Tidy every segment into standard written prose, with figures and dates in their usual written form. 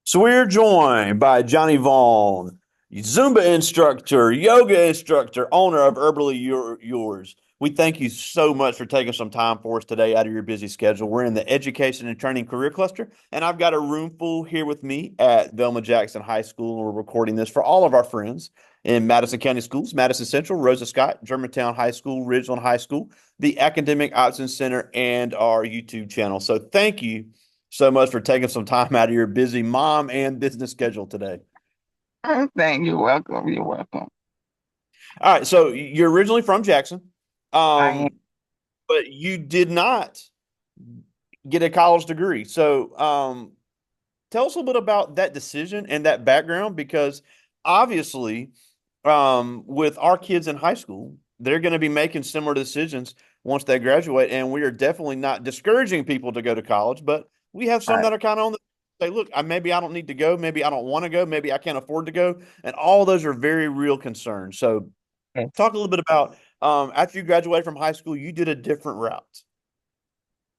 So we're joined by Johnny Vaughan, Zumba instructor, yoga instructor, owner of Yours. We thank you so much for taking some time for us today out of your busy schedule. We're in the Education and Training Career Cluster, and I've got a room full here with me at Velma Jackson High School, and we're recording this for all of our friends in Madison County Schools, Madison Central, Rosa Scott, Germantown High School, Ridgeland High School, the Academic Options Center, and our YouTube channel. So thank you so much for taking some time out of your busy mom and business schedule today. Thank you. Welcome. You're welcome. All right, so you're originally from Jackson, I am. um, but you did not get a college degree. So, tell us a little bit about that decision and that background, because obviously, with our kids in high school, they're going to be making similar decisions once they graduate, and we are definitely not discouraging people to go to college, but we have some Right. that are kind of on the say, look, maybe I don't need to go, maybe I don't want to go, maybe I can't afford to go, and all those are very real concerns. So, Yes. talk a little bit about after you graduated from high school, you did a different route.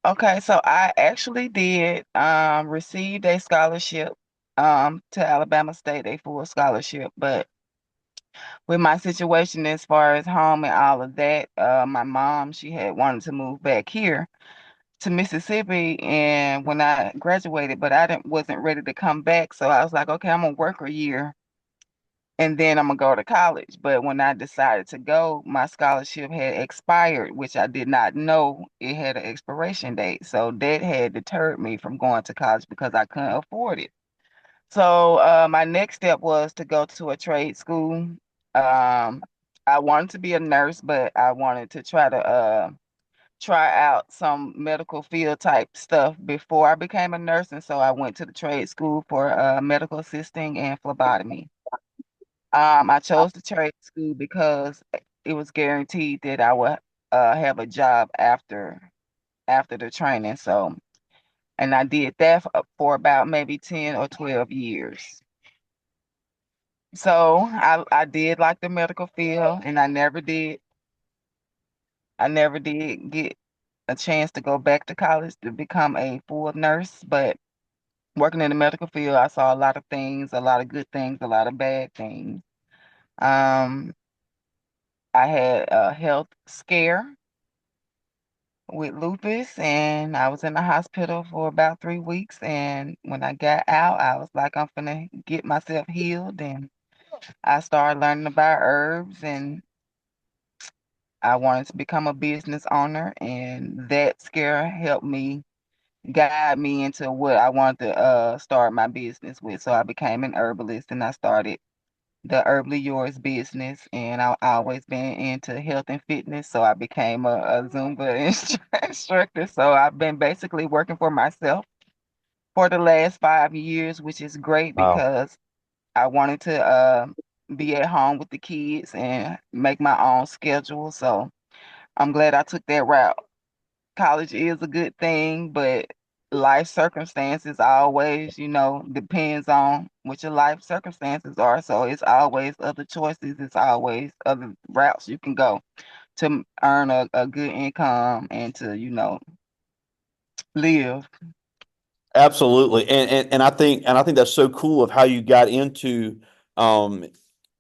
Okay, so I actually did received a scholarship to Alabama State, a full scholarship. But with my situation as far as home and all of that, my mom, she had wanted to move back here to Mississippi, and when I graduated, but I didn't wasn't ready to come back. So I was like, okay, I'm gonna work a year and then I'm gonna go to college. But when I decided to go, my scholarship had expired, which I did not know it had an expiration date. So that had deterred me from going to college because I couldn't afford it. So my next step was to go to a trade school. I wanted to be a nurse, but I wanted to try out some medical field type stuff before I became a nurse. And so I went to the trade school for medical assisting and phlebotomy. I chose the trade school because it was guaranteed that I would have a job after the training. So, and I did that for about maybe 10 or 12 years. So I did like the medical field, and I never did get a chance to go back to college to become a full nurse. But working in the medical field, I saw a lot of things, a lot of good things, a lot of bad things. Um, I had a health scare with lupus, and I was in the hospital for about 3 weeks. And when I got out, I was like, I'm gonna get myself healed. And I started learning about herbs, and I wanted to become a business owner. And that scare helped me guide me into what I wanted to start my business with. So I became an herbalist, and I started the Herbaly Yours business, and I always been into health and fitness, so I became a Zumba instructor. So I've been basically working for myself for the last 5 years, which is great Wow. because I wanted to be at home with the kids and make my own schedule. So I'm glad I took that route. College is a good thing, but life circumstances always, depends on what your life circumstances are. So it's always other choices, it's always other routes you can go to earn a good income and to, live. Absolutely. And I think that's so cool of how you got into um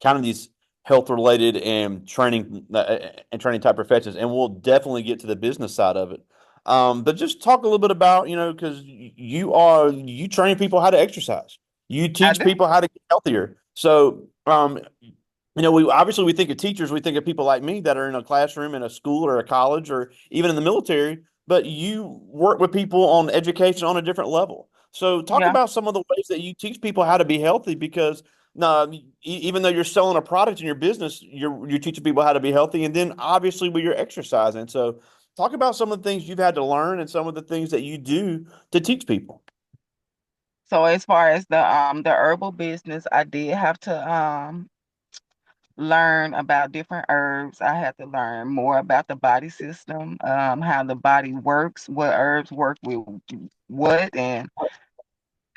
kind of these health related and training type professions, and we'll definitely get to the business side of it. But just talk a little bit about, because you train people how to exercise. You I teach do. people how to get healthier. So we think of teachers, we think of people like me that are in a classroom in a school or a college or even in the military, but you work with people on education on a different level. So talk Yeah. about some of the ways that you teach people how to be healthy, because no, even though you're selling a product in your business, you're teaching people how to be healthy, and then obviously with your exercising. So talk about some of the things you've had to learn and some of the things that you do to teach people. So as far as the herbal business, I did have to learn about different herbs. I had to learn more about the body system, how the body works, what herbs work with what, and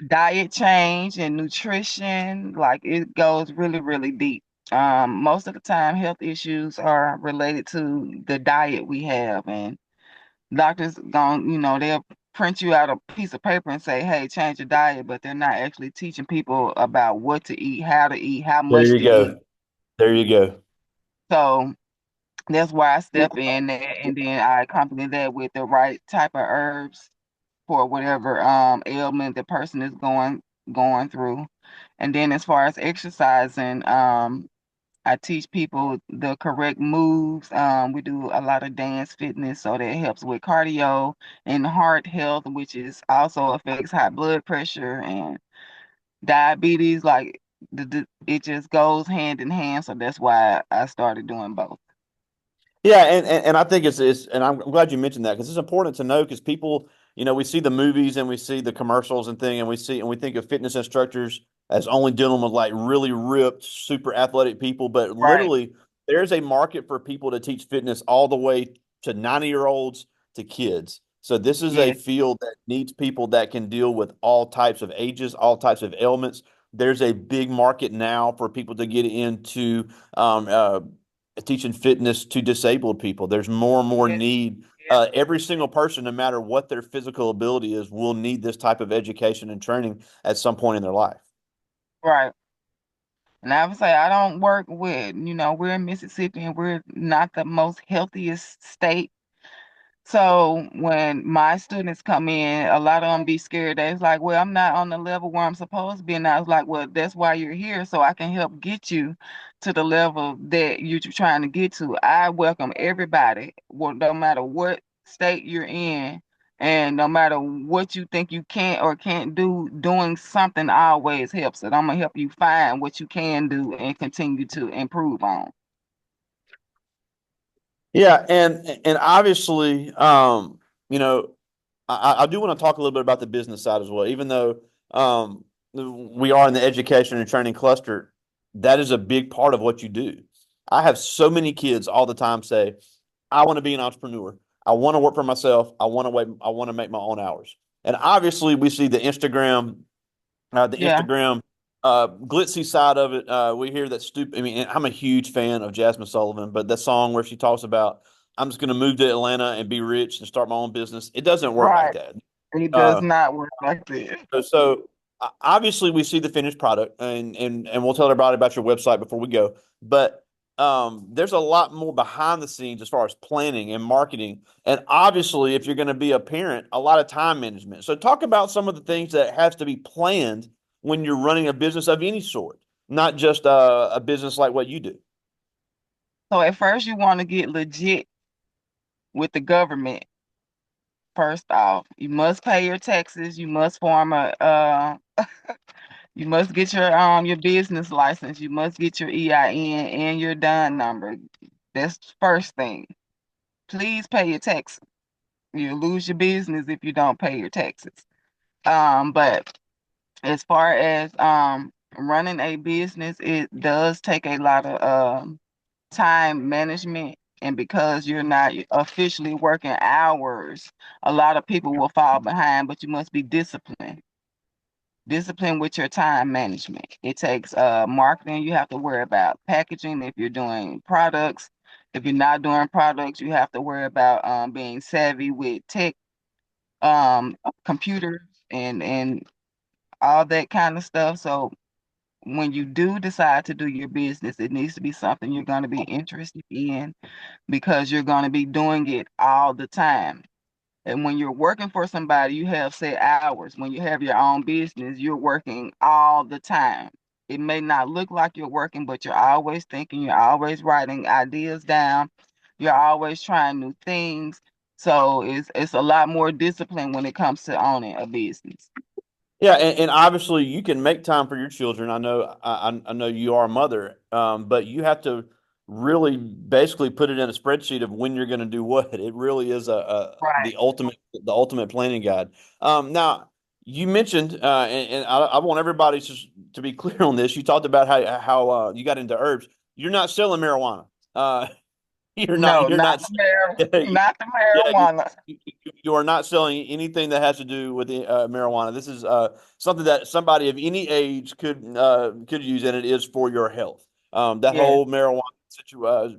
diet change and nutrition. Like it goes really, really deep. Most of the time, health issues are related to the diet we have, and doctors don't, they'll print you out a piece of paper and say, hey, change your diet, but they're not actually teaching people about what to eat, how There much you to eat. go. There you go. So that's where I step in there, and then I accompany that with the right type of herbs for whatever ailment the person is going through. And then as far as exercising, I teach people the correct moves. We do a lot of dance fitness, so that helps with cardio and heart health, which is also affects high blood pressure and diabetes. Like it just goes hand in hand. So that's why I started doing both. Yeah, and I think it's and I'm glad you mentioned that because it's important to know because people, we see the movies and we see the commercials and thing, and we think of fitness instructors as only dealing with like really ripped, super athletic people, but Right. literally there's a market for people to teach fitness all the way to 90-year-olds to kids. So this is a Yeah. field that needs people that can deal with all types of ages, all types of ailments. There's a big market now for people to get into um, uh, teaching fitness to disabled people. There's more and more Yeah. need. Yeah. Every single person, no matter what their physical ability is, will need this type of education and training at some point in their life. Right. And I would say I don't work with, we're in Mississippi and we're not the most healthiest state. So when my students come in, a lot of them be scared. They're like, well, I'm not on the level where I'm supposed to be. And I was like, well, that's why you're here, so I can help get you to the level that you're trying to get to. I welcome everybody, well, no matter what state you're in, and no matter what you think you can or can't do, doing something always helps. And I'm gonna help you find what you can do and continue to improve on. Yeah, and obviously, I do want to talk a little bit about the business side as well. Even though we are in the education and training cluster, that is a big part of what you do. I have so many kids all the time say, "I want to be an entrepreneur. I want to work for myself. I want to wait. I want to make my own hours." And obviously, we see the Yeah, Instagram glitzy side of it. We hear that stupid. I mean, I'm a huge fan of Jasmine Sullivan, but that song where she talks about I'm just going to move to Atlanta and be rich and start my own business. It doesn't work like right. that. It does Uh, not work like that. obviously we see the finished product, and we'll tell everybody about your website before we go. But there's a lot more behind the scenes as far as planning and marketing, and obviously if you're going to be a parent, a lot of time management. So talk about some of the things that has to be planned when you're running a business of any sort, not just a business like what you do. So at first you want to get legit with the government. First off, you must pay your taxes. You must form you must get your business license. You must get your EIN and your DUN number. That's the first thing. Please pay your taxes. You'll lose your business if you don't pay your taxes. But as far as running a business, it does take a lot of time management. And because you're not officially working hours, a lot of people will fall behind, but you must be disciplined. Discipline with your time management. It takes marketing, you have to worry about packaging if you're doing products. If you're not doing products, you have to worry about being savvy with tech, computers, and all that kind of stuff. So when you do decide to do your business, it needs to be something you're going to be interested in because you're going to be doing it all the time. And when you're working for somebody, you have set hours. When you have your own business, you're working all the time. It may not look like you're working, but you're always thinking, you're always writing ideas down, you're always trying new things. So it's a lot more discipline when it comes to owning a business. Yeah, and obviously you can make time for your children. I know you are a mother, but you have to really basically put it in a spreadsheet of when you're going to do what. It really is Right. the ultimate planning guide. Now you mentioned, and I want everybody to be clear on this. You talked about how you got into herbs. You're not selling marijuana. No, You're not. not the Yeah, marijuana. you are not selling anything that has to do with marijuana. This is something that somebody of any age could use, and it is for your health. That Yes, whole marijuana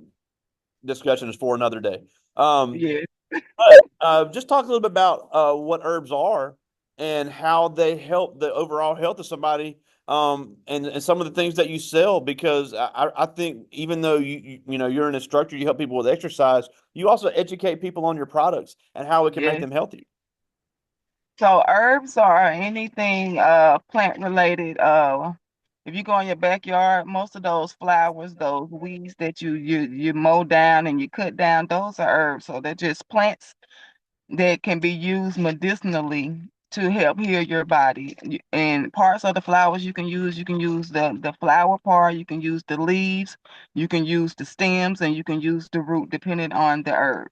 discussion is for another day. Um, yes. But just talk a little bit about what herbs are and how they help the overall health of somebody, and some of the things that you sell. Because I think even though you're an instructor, you help people with exercise. You also educate people on your products and how it can make Yes. them healthy. So herbs are anything plant related. If you go in your backyard, most of those flowers, those weeds that you mow down and you cut down, those are herbs. So they're just plants that can be used medicinally to help heal your body. And parts of the flowers you can use the flower part, you can use the leaves, you can use the stems, and you can use the root depending on the herb.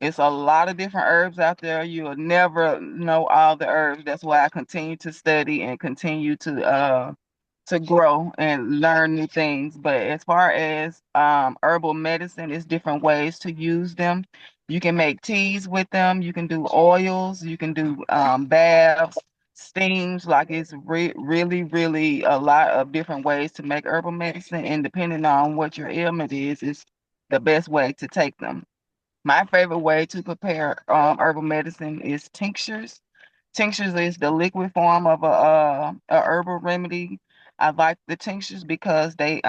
It's a lot of different herbs out there. You'll never know all the herbs. That's why I continue to study and continue to grow and learn new things. But as far as herbal medicine, it's different ways to use them. You can make teas with them. You can do oils. You can do baths, steams. Like it's really, really a lot of different ways to make herbal medicine. And depending on what your ailment is the best way to take them. My favorite way to prepare herbal medicine is tinctures. Tinctures is the liquid form of a herbal remedy. I like the tinctures because they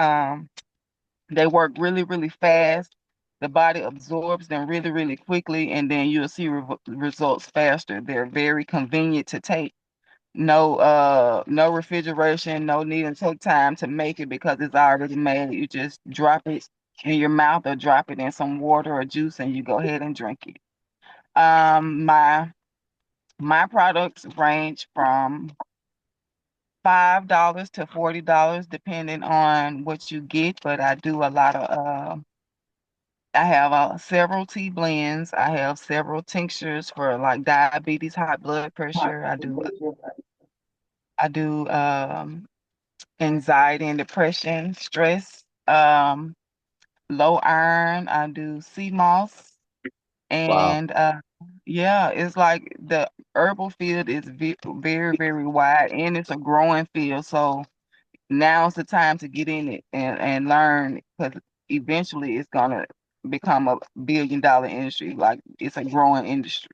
work really, really fast. The body absorbs them really, really quickly, and then you'll see results faster. They're very convenient to take. No refrigeration, no need to take time to make it because it's already made. You just drop it in your mouth or drop it in some water or juice and you go ahead and drink it. Um, my my products range from $5 to $40 depending on what you get, but I do a lot of I have several tea blends. I have several tinctures for like diabetes, high blood pressure. I do anxiety and depression, stress, low iron. I do sea moss, Wow. and yeah, it's like the herbal field is very, very wide, and it's a growing field. So now's the time to get in it and learn because eventually it's gonna become a billion-dollar industry. Like it's a growing industry.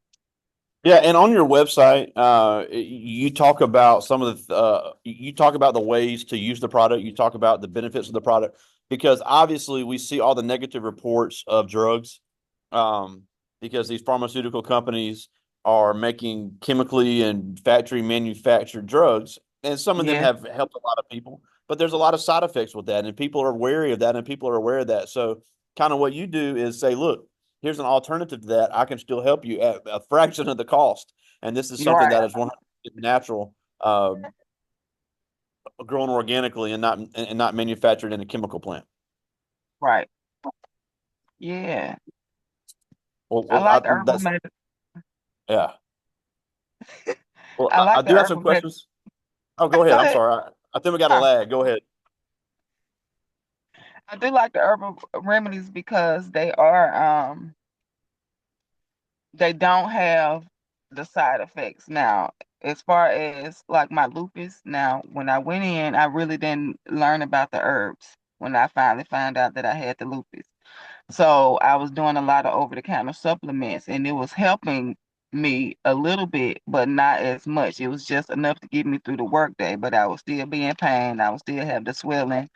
Yeah, and on your website, you talk about some of you talk about the ways to use the product. You talk about the benefits of the product because obviously we see all the negative reports of drugs, um, because these pharmaceutical companies are making chemically and factory manufactured drugs, and some of them Yes, have helped a lot of people, but there's a lot of side effects with that, and people are wary of that, and people are aware of that. So, kind of what you do is say, look, here's an alternative to that. I can still help you at a fraction of the cost. And this is you're something right, that is 100% natural, grown organically and not manufactured in a chemical plant. right. Yeah, Well, I well like herbal that's medicine. yeah. Well, I I like the do have some herbal medicine. questions. Oh, go ahead. Go I'm ahead. sorry. I think we got a Huh. lag. Go ahead. I do like the herbal remedies because they don't have the side effects. Now, as far as like my lupus, now when I went in, I really didn't learn about the herbs when I finally found out that I had the lupus. So I was doing a lot of over-the-counter supplements and it was helping me a little bit, but not as much. It was just enough to get me through the workday, but I would still be in pain. I would still have the swelling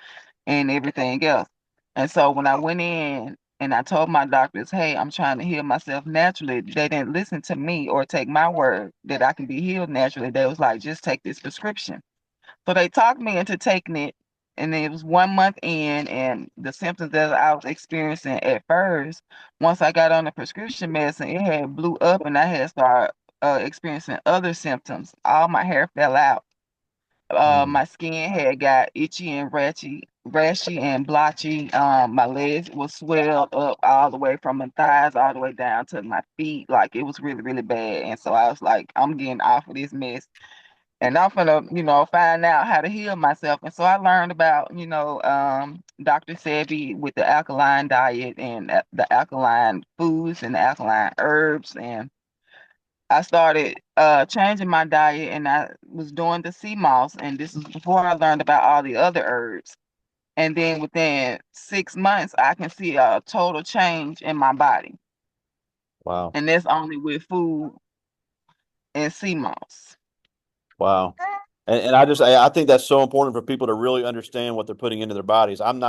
and everything else. And so when I went in and I told my doctors, hey, I'm trying to heal myself naturally, they didn't listen to me or take my word that I can be healed naturally. They was like, just take this prescription. So they talked me into taking it. And it was 1 month in, and the symptoms that I was experiencing at first, once I got on the prescription medicine, it had blew up and I had started experiencing other symptoms. All my hair fell out. Hmm. My skin had got itchy and rashy and blotchy. My legs was swelled up all the way from my thighs all the way down to my feet. Like it was really, really bad. And so I was like, I'm getting off of this mess. And I'm gonna, find out how to heal myself. And so I learned about, Dr. Sebi with the alkaline diet and the alkaline foods and the alkaline herbs. And I started changing my diet and I was doing the sea moss. And this was before I learned about all the other herbs. And then within 6 months, I can see a total change in my body. Wow. and that's only with food and sea moss. Wow. And I think that's so important for people to really understand what they're putting into their bodies. I'm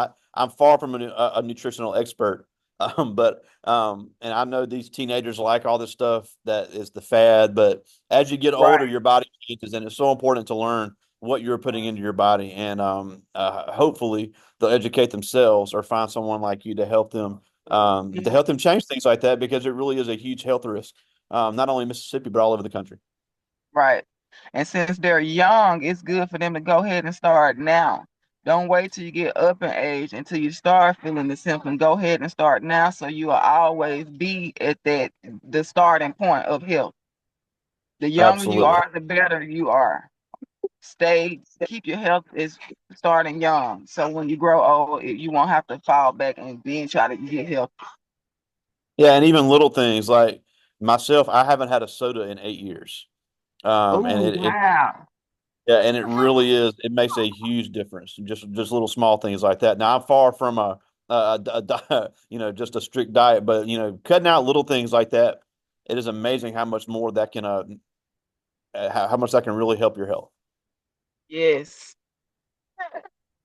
far from a nutritional expert, and I know these teenagers like all this stuff that is the fad, but as you get older, Right. your body changes, and it's so important to learn what you're putting into your body. And hopefully they'll educate themselves or find someone like you to help them change things like that because it really is a huge health risk, not only in Mississippi, but all over the country. Right. And since they're young, it's good for them to go ahead and start now. Don't wait till you get up in age until you start feeling the symptom. Go ahead and start now so you will always be at the starting point of health. The younger you Absolutely. are, the better you are. Keep your health is starting young. So when you grow old, you won't have to fall back and then try to get healthy. Yeah, and even little things like myself, I haven't had a soda in 8 years. And Oh, it wow. yeah, and it really is. It makes a huge difference. Just little small things like that. Now I'm far from just a strict diet, but cutting out little things like that, it is amazing how much more that can how much that can really help your health. Yes.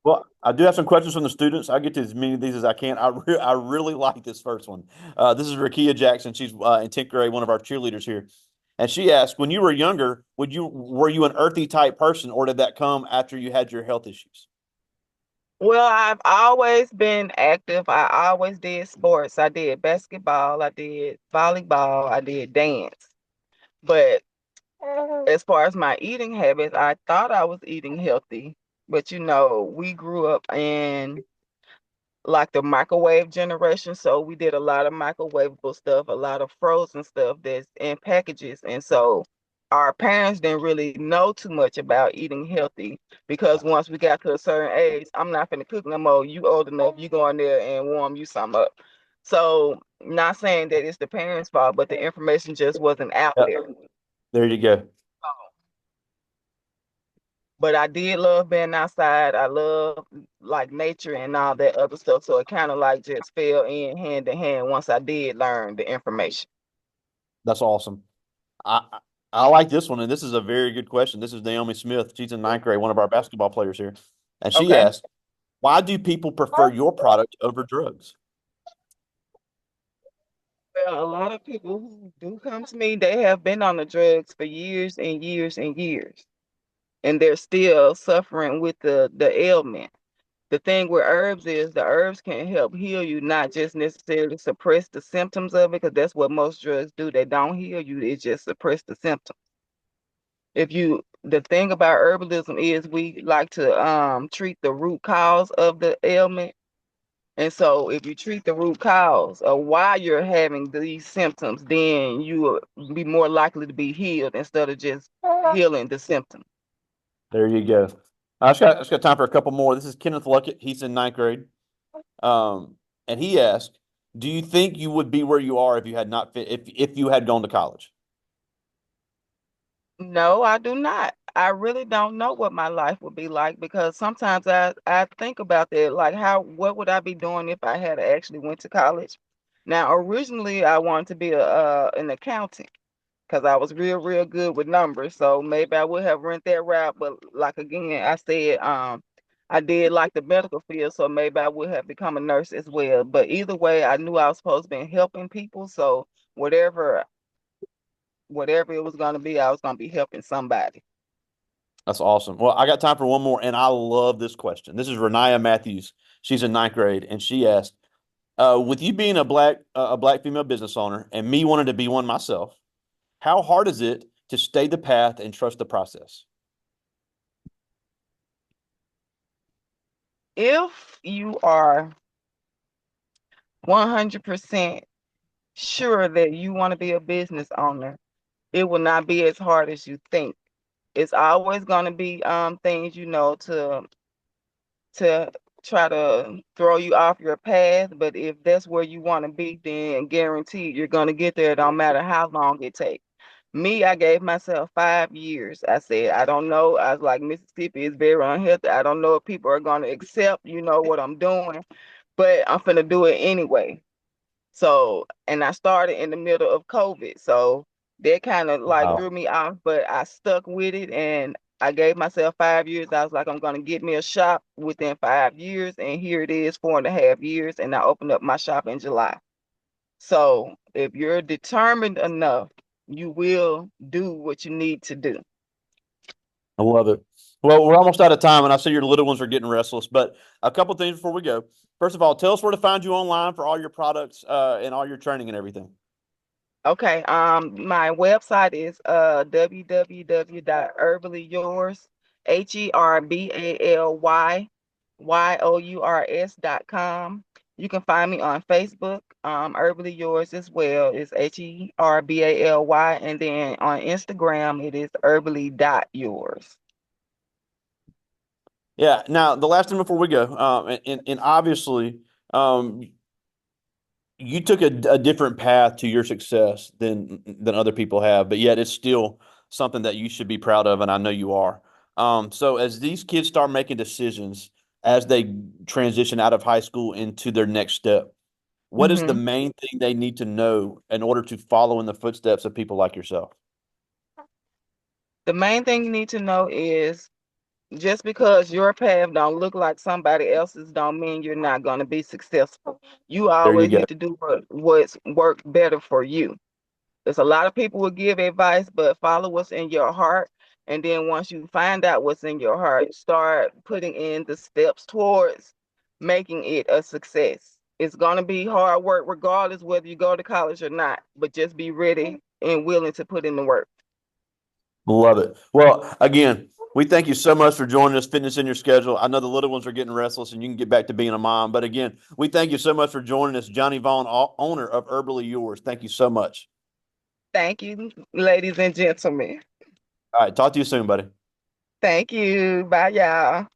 Well, I do have some questions from the students. I'll get to as many of these as I can. I really like this first one. This is Rakia Jackson. She's in 10th grade, one of our cheerleaders here. And she asked, when you were younger, were you an earthy type person, or did that come after you had your health issues? Well, I've always been active. I always did sports. I did basketball, I did volleyball, I did dance. But as far as my eating habits, I thought I was eating healthy. But we grew up in like the microwave generation. So we did a lot of microwavable stuff, a lot of frozen stuff that's in packages. And so our parents didn't really know too much about eating healthy because once we got to a certain age, I'm not gonna cook no more. You old enough, you go in there and warm you some up. So not saying that it's the parents' fault, but the information just wasn't out Yeah, there. there you go. But I did love being outside. I love like nature and all that other stuff. So it kind of like just fell in hand once I did learn the information. That's awesome. I like this one, and this is a very good question. This is Naomi Smith. She's in 9th grade, one of our basketball players here. And she Okay. asked, why do people prefer your product over drugs? Well, a lot of people who do come to me, they have been on the drugs for years and years and years, and they're still suffering with the ailment. The thing with herbs is the herbs can help heal you, not just necessarily suppress the symptoms of it, because that's what most drugs do. They don't heal you, it just suppress the symptoms. The thing about herbalism is we like to treat the root cause of the ailment. And so if you treat the root cause of why you're having these symptoms, then you will be more likely to be healed instead of just healing the symptom. There you go. I just got time for a couple more. This is Kenneth Luckett. He's in 9th grade. And he asked, do you think you would be where you are if you had not fit, if you had gone to college? No, I do not. I really don't know what my life would be like because sometimes I think about that, like what would I be doing if I had actually went to college? Now, originally I wanted to be an accountant because I was real good with numbers. So maybe I would have went that route. But like again, I said, I did like the medical field, so maybe I would have become a nurse as well. But either way, I knew I was supposed to be helping people. So whatever whatever it was gonna be, I was gonna be helping somebody. That's awesome. Well, I got time for one more, and I love this question. This is Renaya Matthews. She's in 9th grade, and she asked, with you being a black female business owner and me wanting to be one myself, how hard is it to stay the path and trust the process? If you are 100% sure that you want to be a business owner, it will not be as hard as you think. It's always going to be things to try to throw you off your path, but if that's where you want to be, then guaranteed you're going to get there. It don't matter how long it takes. Me, I gave myself 5 years. I said, I don't know. I was like, Mississippi is very unhealthy. I don't know if people are going to accept, what I'm doing, but I'm finna do it anyway. So, and I started in the middle of COVID. So that kind of like Wow. threw me off, but I stuck with it and I gave myself 5 years. I was like, I'm going to get me a shop within 5 years. And here it is, 4.5 years. And I opened up my shop in July. So if you're determined enough, you will do what you need to do. I love it. Well, we're almost out of time, and I see your little ones are getting restless. But a couple things before we go. First of all, tell us where to find you online for all your products and all your training and everything. Okay, my website is www.herbalyyours, HERBALYYOURS.com. You can find me on Facebook, Herbaly Yours as well. It's HERBALY, and then on Instagram it is herbaly.yours. Yeah. Now, the last thing before we go, and obviously, um, you took a different path to your success than other people have, but yet it's still something that you should be proud of, and I know you are. So as these kids start making decisions as they transition out of high school into their next step, what is the hmm main thing they need to know in order to follow in the footsteps of people like yourself? The main thing you need to know is just because your path don't look like somebody else's don't mean you're not going to be successful. You There you always go. need to do what's worked better for you. There's a lot of people will give advice, but follow what's in your heart. And then once you find out what's in your heart, start putting in the steps towards making it a success. It's going to be hard work regardless whether you go to college or not, but just be ready and willing to put in the work. Love it. Well, again, we thank you so much for joining us, fitness in your schedule. I know the little ones are getting restless and you can get back to being a mom. But again, we thank you so much for joining us, Johnny Vaughn, owner of Herbaly Yours. Thank you so much. Thank you, ladies and gentlemen. All right. Talk to you soon, buddy. Thank you. Bye, y'all.